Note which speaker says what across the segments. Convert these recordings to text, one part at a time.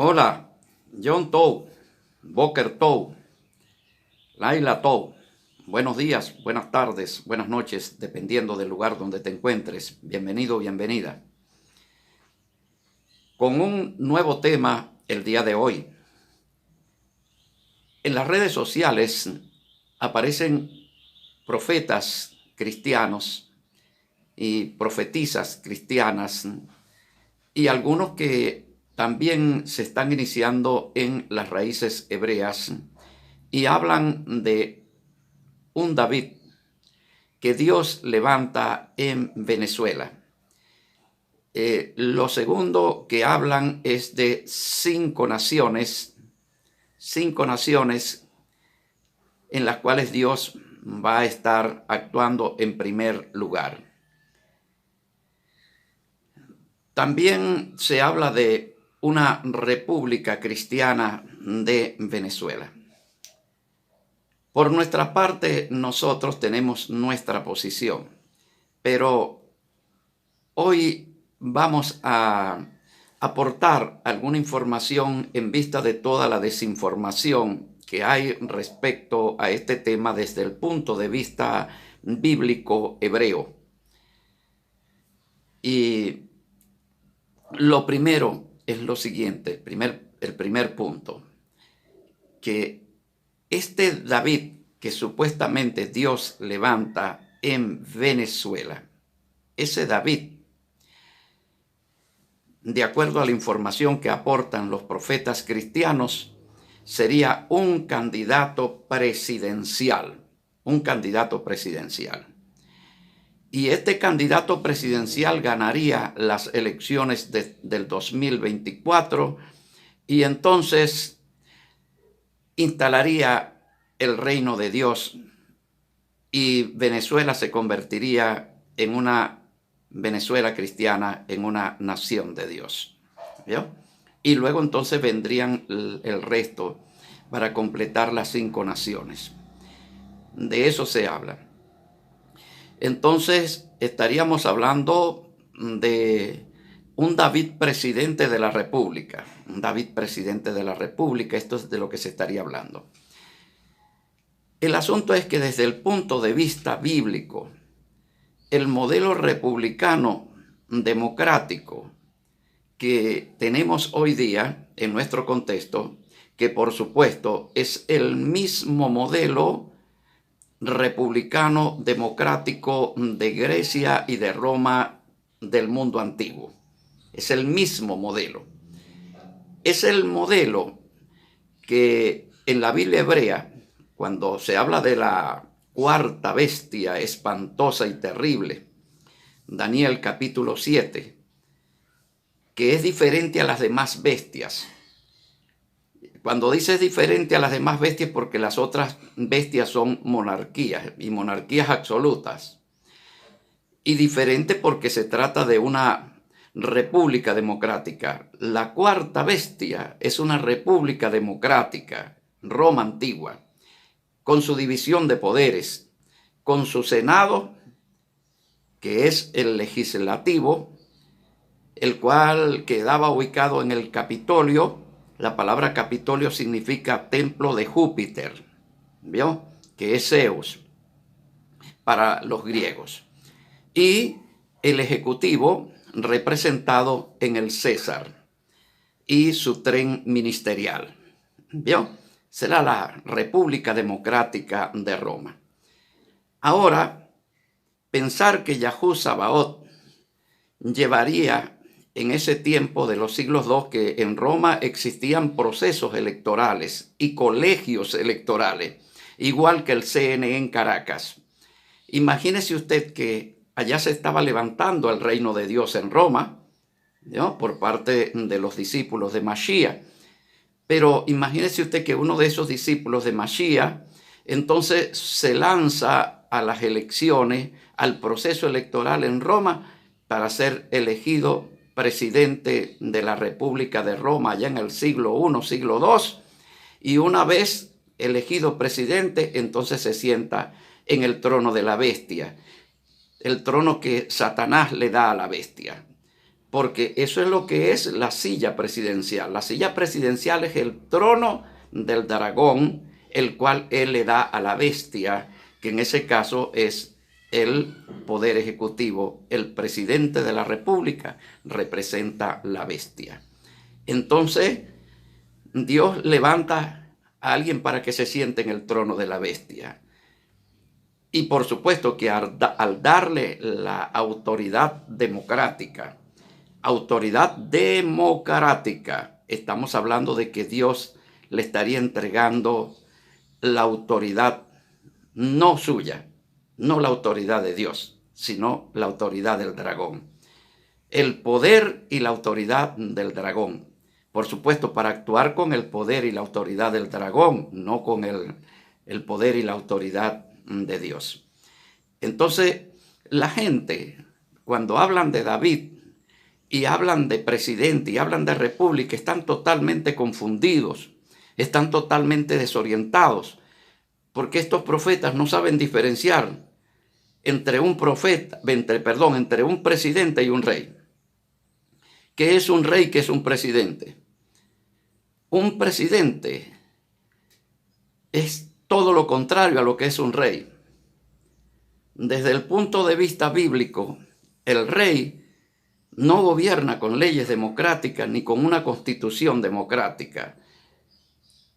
Speaker 1: Hola, John Tou, Boker Tou, Laila Tou. Buenos días, buenas tardes, buenas noches, dependiendo del lugar donde te encuentres. Bienvenido, bienvenida. Con un nuevo tema el día de hoy. En las redes sociales aparecen profetas cristianos y profetisas cristianas y algunos que también se están iniciando en las raíces hebreas y hablan de un David que Dios levanta en Venezuela. Lo segundo que hablan es de cinco naciones en las cuales Dios va a estar actuando en primer lugar. También se habla de una república cristiana de Venezuela. Por nuestra parte, nosotros tenemos nuestra posición, pero hoy vamos a aportar alguna información en vista de toda la desinformación que hay respecto a este tema desde el punto de vista bíblico hebreo. Y lo primero es lo siguiente, el primer punto, que este David que supuestamente Dios levanta en Venezuela, ese David, de acuerdo a la información que aportan los profetas cristianos, sería un candidato presidencial. Y este candidato presidencial ganaría las elecciones del 2024 y entonces instalaría el reino de Dios y Venezuela se convertiría en una Venezuela cristiana, en una nación de Dios. ¿Vio? Y luego entonces vendrían el resto para completar las 5 naciones. De eso se habla. Entonces estaríamos hablando de un David presidente de la República. Un David presidente de la República, esto es de lo que se estaría hablando. El asunto es que desde el punto de vista bíblico, el modelo republicano democrático que tenemos hoy día en nuestro contexto, que por supuesto es el mismo modelo republicano democrático de Grecia y de Roma del mundo antiguo. Es el mismo modelo. Es el modelo que en la Biblia hebrea, cuando se habla de la cuarta bestia espantosa y terrible, Daniel capítulo 7, que es diferente a las demás bestias. Cuando dice diferente a las demás bestias, porque las otras bestias son monarquías y monarquías absolutas. Y diferente porque se trata de una república democrática. La cuarta bestia es una república democrática, Roma antigua, con su división de poderes, con su Senado, que es el legislativo, el cual quedaba ubicado en el Capitolio. La palabra Capitolio significa templo de Júpiter, ¿vio? Que es Zeus para los griegos. Y el Ejecutivo representado en el César y su tren ministerial, ¿vio? Será la República Democrática de Roma. Ahora, pensar que Yahú Sabaoth llevaría en ese tiempo de los siglos II, que en Roma existían procesos electorales y colegios electorales, igual que el CNE en Caracas. Imagínese usted que allá se estaba levantando el reino de Dios en Roma, ¿no? Por parte de los discípulos de Mashiach. Pero imagínese usted que uno de esos discípulos de Mashiach entonces se lanza a las elecciones, al proceso electoral en Roma para ser elegido presidente de la República de Roma allá en el siglo I, siglo II. Y una vez elegido presidente, entonces se sienta en el trono de la bestia, el trono que Satanás le da a la bestia. porque eso es lo que es la silla presidencial. La silla presidencial es el trono del dragón, el cual él le da a la bestia, que en ese caso es el poder ejecutivo. El presidente de la república representa la bestia. Entonces, Dios levanta a alguien para que se siente en el trono de la bestia. Y por supuesto que al darle la autoridad democrática, estamos hablando de que Dios le estaría entregando la autoridad no suya, no la autoridad de Dios, sino la autoridad del dragón. El poder y la autoridad del dragón. Por supuesto, para actuar con el poder y la autoridad del dragón, no con el poder y la autoridad de Dios. Entonces, la gente, cuando hablan de David y hablan de presidente y hablan de república, están totalmente confundidos, están totalmente desorientados, porque estos profetas no saben diferenciar entre un presidente y un rey. ¿Qué es un rey? ¿Qué es un presidente? Un presidente es todo lo contrario a lo que es un rey. Desde el punto de vista bíblico, el rey no gobierna con leyes democráticas ni con una constitución democrática,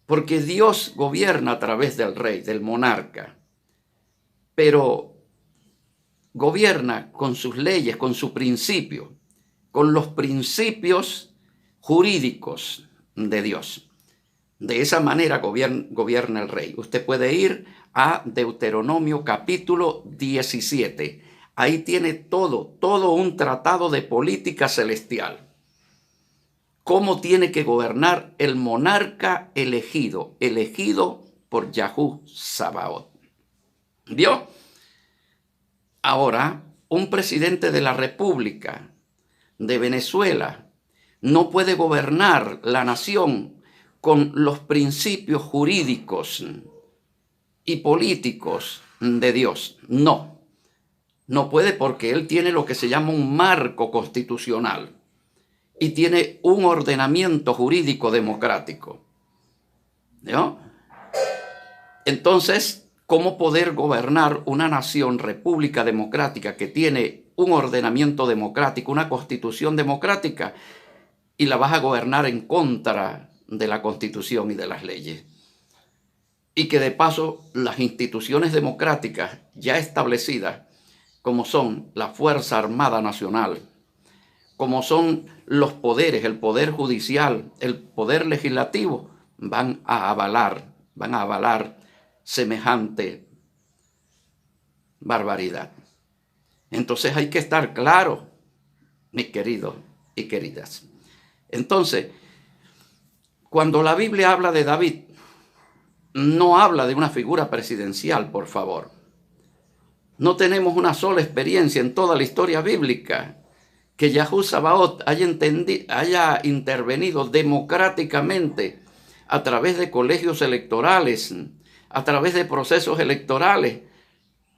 Speaker 1: porque Dios gobierna a través del rey, del monarca, pero gobierna con sus leyes, con su principio, con los principios jurídicos de Dios. De esa manera gobierna el rey. Usted puede ir a Deuteronomio capítulo 17. Ahí tiene todo un tratado de política celestial. Cómo tiene que gobernar el monarca elegido por Yahú Sabaoth. ¿Vio? Ahora, un presidente de la República de Venezuela no puede gobernar la nación con los principios jurídicos y políticos de Dios. No puede, porque él tiene lo que se llama un marco constitucional y tiene un ordenamiento jurídico democrático. ¿No? Entonces, ¿cómo poder gobernar una nación, república democrática, que tiene un ordenamiento democrático, una constitución democrática, y la vas a gobernar en contra de la constitución y de las leyes? Y que de paso las instituciones democráticas ya establecidas, como son la Fuerza Armada Nacional, como son los poderes, el poder judicial, el poder legislativo, van a avalar semejante barbaridad. Entonces hay que estar claro, mis queridos y queridas. Entonces, cuando la Biblia habla de David, no habla de una figura presidencial, por favor. No tenemos una sola experiencia en toda la historia bíblica que Yahú Sabaoth haya intervenido democráticamente a través de colegios electorales, a través de procesos electorales,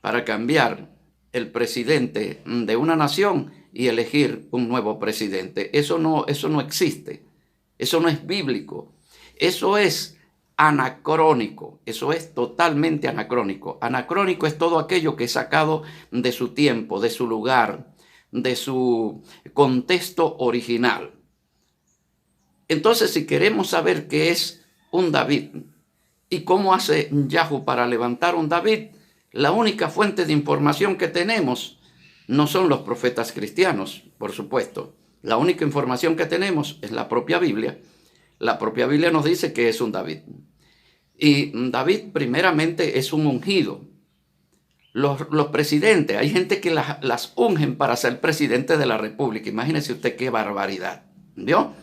Speaker 1: para cambiar el presidente de una nación y elegir un nuevo presidente. Eso no existe. Eso no es bíblico. Eso es anacrónico. Eso es totalmente anacrónico. Anacrónico es todo aquello que es sacado de su tiempo, de su lugar, de su contexto original. Entonces, si queremos saber qué es un David y cómo hace Yahú para levantar un David, la única fuente de información que tenemos no son los profetas cristianos, por supuesto. La única información que tenemos es la propia Biblia. La propia Biblia nos dice que es un David. Y David primeramente es un ungido. Los presidentes, hay gente que las ungen para ser presidente de la república. Imagínese usted qué barbaridad. ¿Vio?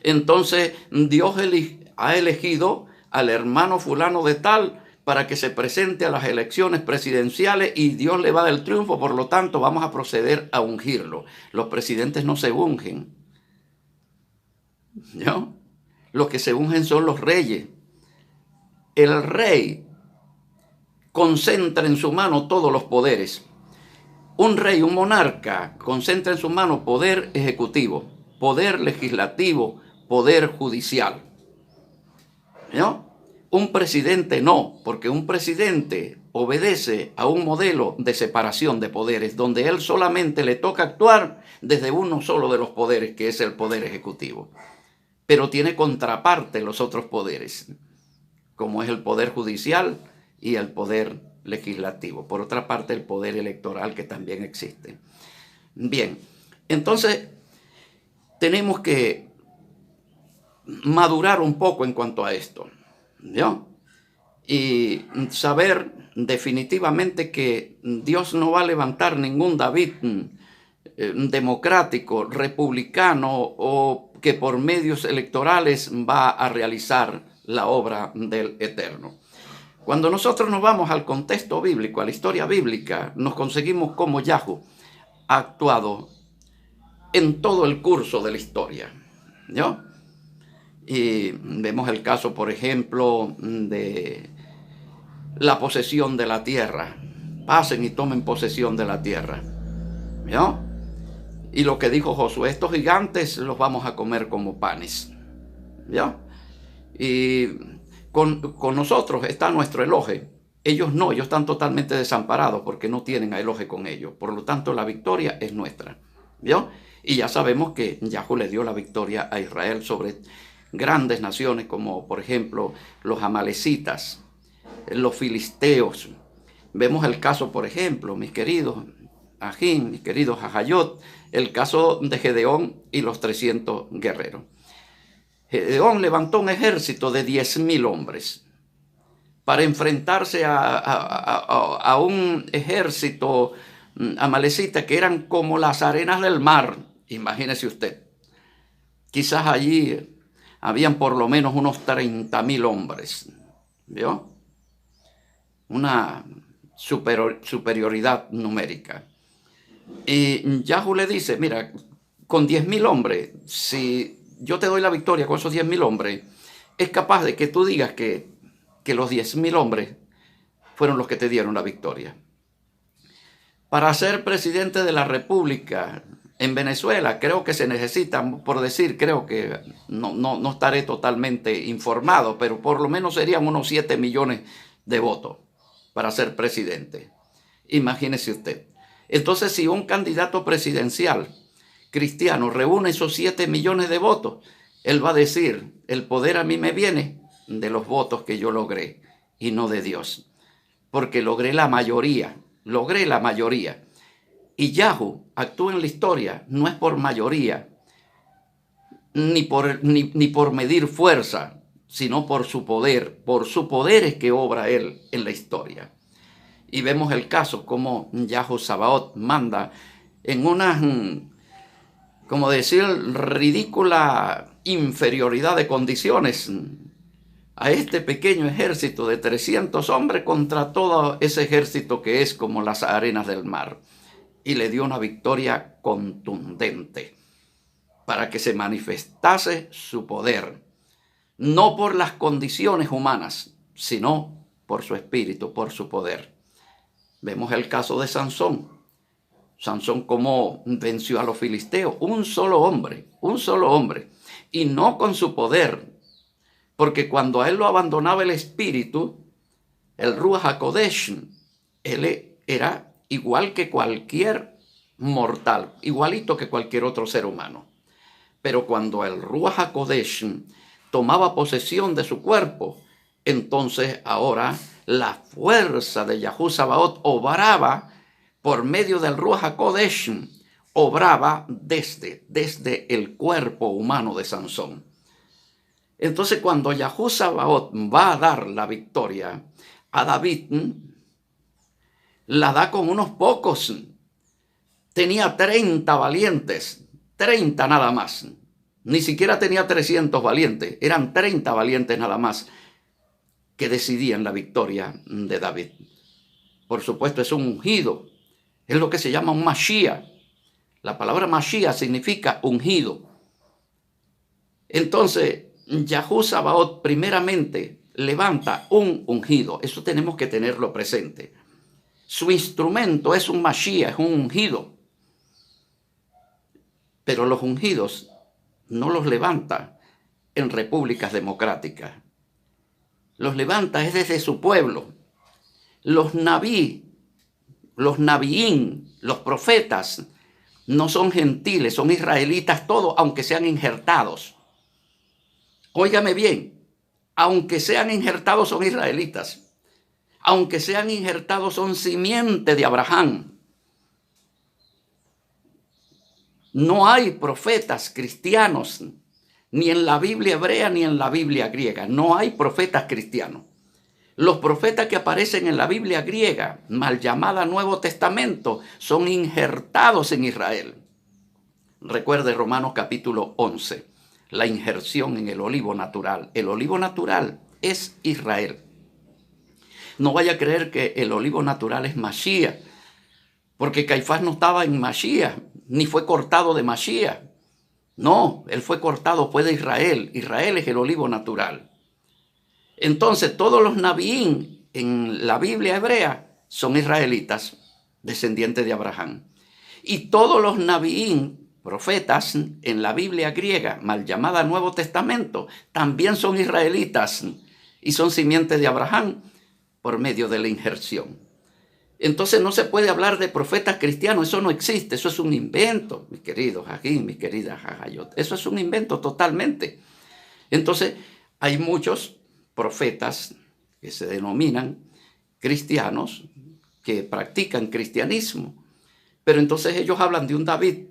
Speaker 1: Entonces Dios ha elegido al hermano fulano de tal para que se presente a las elecciones presidenciales y Dios le va a dar el triunfo, por lo tanto vamos a proceder a ungirlo. Los presidentes no se ungen, ¿no? Los que se ungen son los reyes. El rey concentra en su mano todos los poderes. Un rey, un monarca, concentra en su mano poder ejecutivo, poder legislativo, poder judicial. ¿No? Un presidente no, porque un presidente obedece a un modelo de separación de poderes, donde él solamente le toca actuar desde uno solo de los poderes, que es el poder ejecutivo. Pero tiene contraparte los otros poderes, como es el poder judicial y el poder legislativo. Por otra parte, el poder electoral, que también existe. Bien, entonces tenemos que madurar un poco en cuanto a esto, ¿no? Y saber definitivamente que Dios no va a levantar ningún David democrático, republicano, o que por medios electorales va a realizar la obra del Eterno. Cuando nosotros nos vamos al contexto bíblico, a la historia bíblica, nos conseguimos cómo Yahú ha actuado en todo el curso de la historia, ¿no? Y vemos el caso, por ejemplo, de la posesión de la tierra. Pasen y tomen posesión de la tierra, ¿no? Y lo que dijo Josué, estos gigantes los vamos a comer como panes, ¿no? Y con nosotros está nuestro Elohe. Ellos no, ellos están totalmente desamparados porque no tienen a Elohe con ellos. Por lo tanto, la victoria es nuestra, ¿vio? Y ya sabemos que Yahú le dio la victoria a Israel sobre grandes naciones como, por ejemplo, los amalecitas, los filisteos. Vemos el caso, por ejemplo, mis queridos Ajín, mis queridos Ajayot, el caso de Gedeón y los 300 guerreros. Gedeón levantó un ejército de 10,000 hombres para enfrentarse a un ejército amalecita que eran como las arenas del mar. Imagínese usted. Quizás allí habían por lo menos unos 30,000 hombres. ¿Vio? Una superioridad numérica. Y Yahú le dice, mira, con 10,000 hombres, si yo te doy la victoria con esos 10,000 hombres, es capaz de que tú digas que los 10,000 hombres fueron los que te dieron la victoria. Para ser presidente de la República en Venezuela, creo que se necesitan, por decir, creo que no estaré totalmente informado, pero por lo menos serían unos 7 millones de votos para ser presidente. Imagínese usted. Entonces, si un candidato presidencial cristiano reúne esos 7 millones de votos, él va a decir, el poder a mí me viene de los votos que yo logré y no de Dios, porque logré la mayoría. Y Yahú actúa en la historia, no es por mayoría, ni por medir fuerza, sino por su poder. Por su poder es que obra él en la historia. Y vemos el caso como Yahú Sabaoth manda en una, como decir, ridícula inferioridad de condiciones a este pequeño ejército de 300 hombres contra todo ese ejército que es como las arenas del mar. Y le dio una victoria contundente para que se manifestase su poder, no por las condiciones humanas, sino por su espíritu, por su poder. Vemos el caso de Sansón. Sansón cómo venció a los filisteos, un solo hombre, y no con su poder, porque cuando a él lo abandonaba el espíritu, el Ruach HaKodesh, él era igual que cualquier mortal, igualito que cualquier otro ser humano. Pero cuando el Ruach HaKodesh tomaba posesión de su cuerpo, entonces ahora la fuerza de Yahú Sabaoth obraba por medio del Ruach HaKodesh, obraba desde el cuerpo humano de Sansón. Entonces cuando Yahú Sabaoth va a dar la victoria a David, la da con unos pocos. Tenía 30 valientes, 30 nada más. Ni siquiera tenía 300 valientes, eran 30 valientes nada más que decidían la victoria de David. Por supuesto, es un ungido, es lo que se llama un Mashiach. La palabra Mashiach significa ungido. Entonces, Yahú Sabaoth primeramente levanta un ungido. Eso tenemos que tenerlo presente. Su instrumento es un Mashiach, es un ungido. Pero los ungidos no los levanta en repúblicas democráticas. Los levanta es desde su pueblo. Los nabiín, los profetas, no son gentiles, son israelitas todos, aunque sean injertados. Óigame bien, aunque sean injertados son israelitas. Aunque sean injertados son simiente de Abraham. No hay profetas cristianos, ni en la Biblia hebrea ni en la Biblia griega. No hay profetas cristianos. Los profetas que aparecen en la Biblia griega, mal llamada Nuevo Testamento, son injertados en Israel. Recuerde Romanos capítulo 11, la injerción en el olivo natural. El olivo natural es Israel. No vaya a creer que el olivo natural es Mashiach, porque Caifás no estaba en Mashiach, ni fue cortado de Mashiach. No, él fue cortado, fue de Israel. Israel es el olivo natural. Entonces, todos los nabiín en la Biblia hebrea son israelitas, descendientes de Abraham. Y todos los nabiín, profetas, en la Biblia griega, mal llamada Nuevo Testamento, también son israelitas y son simientes de Abraham por medio de la injerción. Entonces no se puede hablar de profetas cristianos, eso no existe, eso es un invento, mis queridos Jaquín, mis queridas Jajayot, eso es un invento totalmente. Entonces hay muchos profetas que se denominan cristianos, que practican cristianismo, pero entonces ellos hablan de un David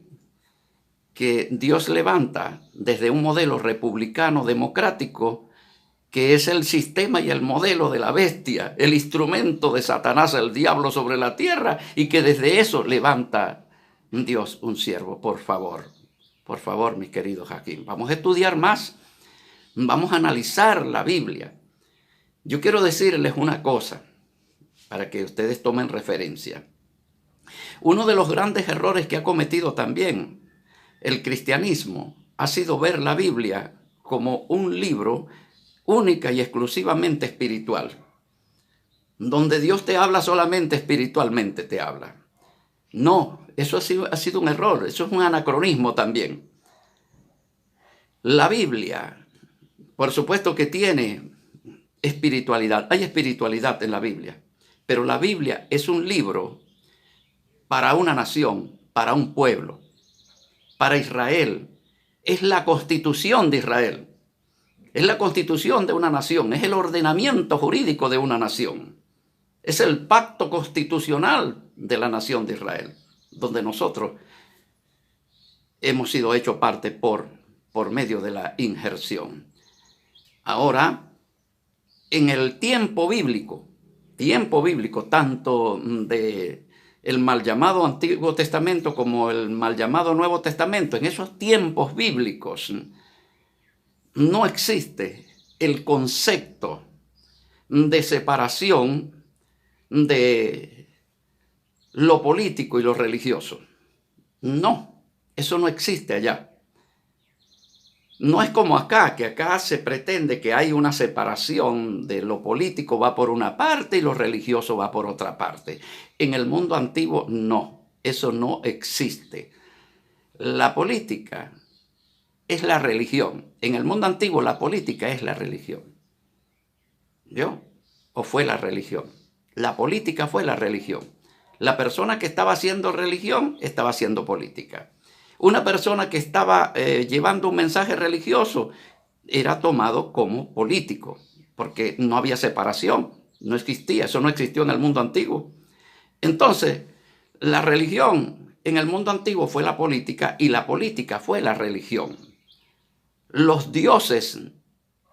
Speaker 1: que Dios levanta desde un modelo republicano democrático, que es el sistema y el modelo de la bestia, el instrumento de Satanás, el diablo sobre la tierra, y que desde eso levanta Dios un siervo. Por favor, mis queridos Jaquín, vamos a estudiar más, vamos a analizar la Biblia. Yo quiero decirles una cosa, para que ustedes tomen referencia. Uno de los grandes errores que ha cometido también el cristianismo ha sido ver la Biblia como un libro única y exclusivamente espiritual, donde Dios te habla solamente espiritualmente, te habla. No, eso ha sido un error, eso es un anacronismo también. La Biblia, por supuesto que tiene espiritualidad, hay espiritualidad en la Biblia, pero la Biblia es un libro para una nación, para un pueblo, para Israel. Es la constitución de Israel. Es la constitución de una nación, es el ordenamiento jurídico de una nación. Es el pacto constitucional de la nación de Israel, donde nosotros hemos sido hechos parte por medio de la injerción. Ahora, en el tiempo bíblico, tanto de el mal llamado Antiguo Testamento como el mal llamado Nuevo Testamento, en esos tiempos bíblicos, no existe el concepto de separación de lo político y lo religioso. No, eso no existe allá. No es como acá, que acá se pretende que hay una separación de lo político va por una parte y lo religioso va por otra parte. En el mundo antiguo no, eso no existe. La política es la religión. En el mundo antiguo la política es la religión. ¿Yo? ¿O fue la religión? La política fue la religión. La persona que estaba haciendo religión estaba haciendo política. Una persona que estaba llevando un mensaje religioso era tomado como político, porque no había separación, no existía, eso no existió en el mundo antiguo. Entonces, la religión en el mundo antiguo fue la política y la política fue la religión. Los dioses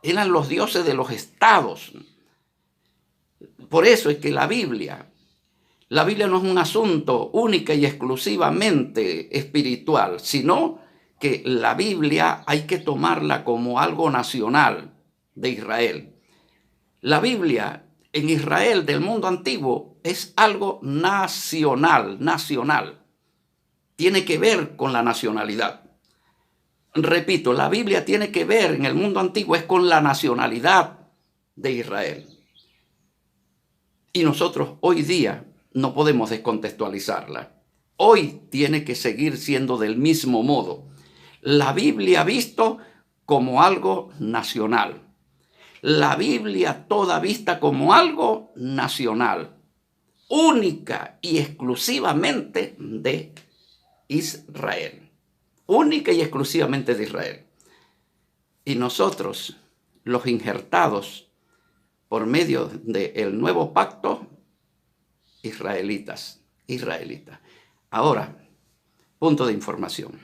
Speaker 1: eran los dioses de los estados. Por eso es que la Biblia no es un asunto única y exclusivamente espiritual, sino que la Biblia hay que tomarla como algo nacional de Israel. La Biblia en Israel del mundo antiguo es algo nacional. Tiene que ver con la nacionalidad. Repito, la Biblia tiene que ver en el mundo antiguo es con la nacionalidad de Israel. Y nosotros hoy día no podemos descontextualizarla. Hoy tiene que seguir siendo del mismo modo. La Biblia visto como algo nacional. La Biblia toda vista como algo nacional, única y exclusivamente de Israel. Única y exclusivamente de Israel. Y nosotros, los injertados por medio del nuevo pacto, israelitas. Ahora, punto de información.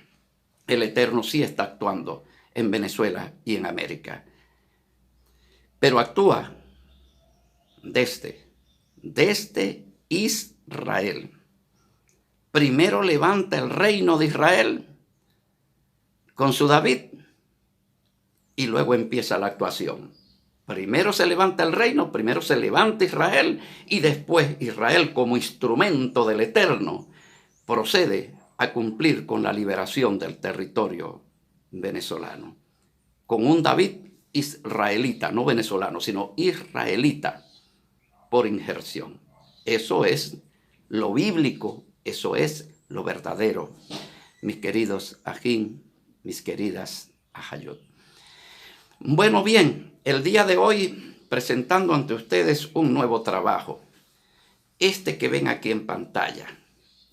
Speaker 1: El Eterno sí está actuando en Venezuela y en América, pero actúa desde Israel. Primero levanta el reino de Israel con su David y luego empieza la actuación. Primero se levanta el reino, primero se levanta Israel y después Israel como instrumento del Eterno procede a cumplir con la liberación del territorio venezolano. Con un David israelita, no venezolano, sino israelita por injerción. Eso es lo bíblico, eso es lo verdadero. Mis queridos ajín, mis queridas ajayot. Bueno, bien, el día de hoy presentando ante ustedes un nuevo trabajo. Este que ven aquí en pantalla,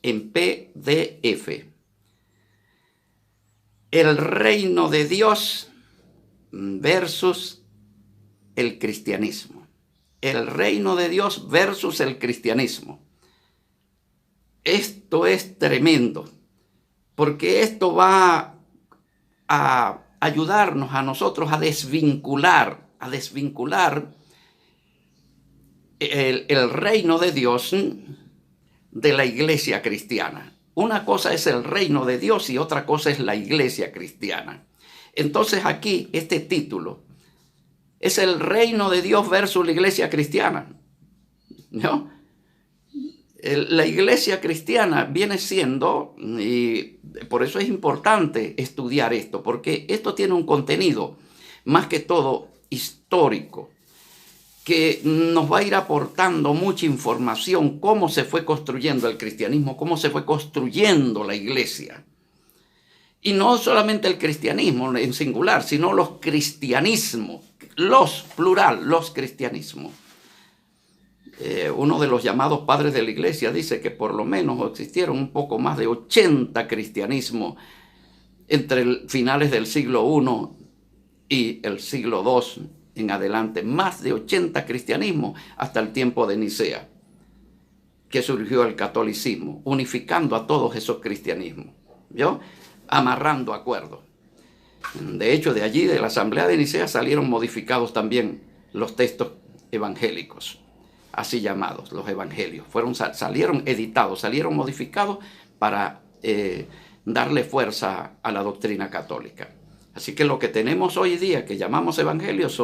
Speaker 1: en PDF. El reino de Dios versus el cristianismo. El reino de Dios versus el cristianismo. Esto es tremendo, porque esto va a ayudarnos a nosotros a desvincular el reino de Dios de la iglesia cristiana. Una cosa es el reino de Dios y otra cosa es la iglesia cristiana. Entonces aquí este título es el reino de Dios versus la iglesia cristiana, ¿no? La iglesia cristiana viene siendo, y por eso es importante estudiar esto, porque esto tiene un contenido más que todo histórico, que nos va a ir aportando mucha información, cómo se fue construyendo el cristianismo, cómo se fue construyendo la iglesia. Y no solamente el cristianismo en singular, sino los cristianismos, los cristianismos. Uno de los llamados padres de la iglesia dice que por lo menos existieron un poco más de 80 cristianismos entre finales del siglo I y el siglo II en adelante. Más de 80 cristianismos hasta el tiempo de Nicea, que surgió el catolicismo, unificando a todos esos cristianismos, ¿vio? Amarrando acuerdos. De hecho, de allí, de la asamblea de Nicea, salieron modificados también los textos evangélicos, así llamados, los evangelios. Salieron editados, salieron modificados para darle fuerza a la doctrina católica. Así que lo que tenemos hoy día, que llamamos evangelios,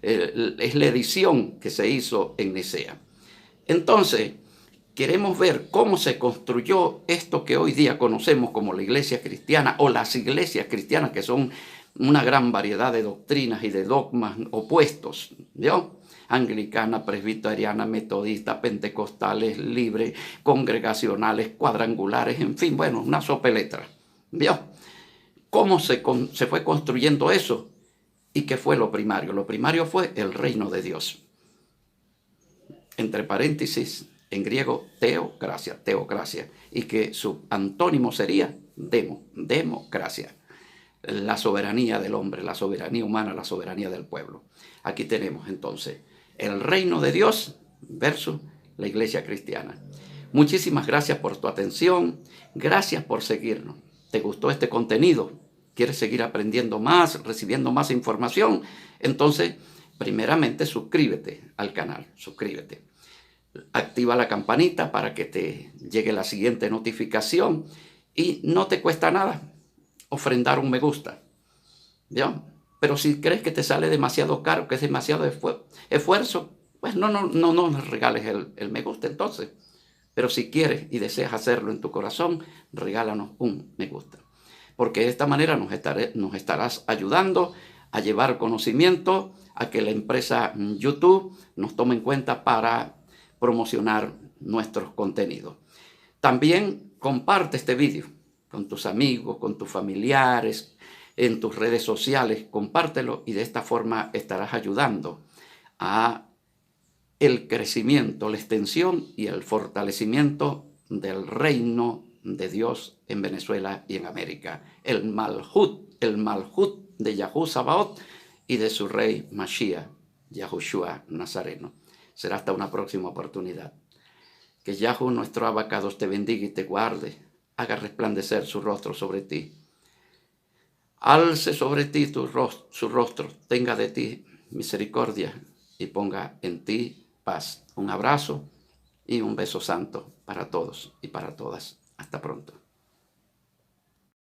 Speaker 1: es la edición que se hizo en Nicea. Entonces, queremos ver cómo se construyó esto que hoy día conocemos como la iglesia cristiana o las iglesias cristianas, que son una gran variedad de doctrinas y de dogmas opuestos, ¿vio? Anglicana, presbiteriana, metodista, pentecostales, libres, congregacionales, cuadrangulares, en fin, bueno, una sopeletra, ¿vio? ¿Cómo se fue construyendo eso? ¿Y qué fue lo primario? Lo primario fue el reino de Dios. Entre paréntesis, en griego, teocracia, y que su antónimo sería democracia. La soberanía del hombre, la soberanía humana, la soberanía del pueblo. Aquí tenemos entonces el reino de Dios versus la iglesia cristiana. Muchísimas gracias por tu atención, gracias por seguirnos. ¿Te gustó este contenido? ¿Quieres seguir aprendiendo más, recibiendo más información? Entonces, primeramente, suscríbete al canal, suscríbete. Activa la campanita para que te llegue la siguiente notificación y no te cuesta nada ofrendar un me gusta, ¿ya? Pero si crees que te sale demasiado caro, que es demasiado esfuerzo, pues no regales el me gusta entonces. Pero si quieres y deseas hacerlo en tu corazón, regálanos un me gusta. Porque de esta manera nos estarás ayudando a llevar conocimiento, a que la empresa YouTube nos tome en cuenta para promocionar nuestros contenidos. También comparte este vídeo con tus amigos, con tus familiares, en tus redes sociales, compártelo y de esta forma estarás ayudando a el crecimiento, la extensión y el fortalecimiento del reino de Dios en Venezuela y en América. El Malhut de Yahú Sabaoth y de su rey Mashiach, Yahushua Nazareno. Será hasta una próxima oportunidad. Que Yahú, nuestro abacados, te bendiga y te guarde, haga resplandecer su rostro sobre ti. Alce sobre ti su rostro, tenga de ti misericordia y ponga en ti paz. Un abrazo y un beso santo para todos y para todas. Hasta pronto.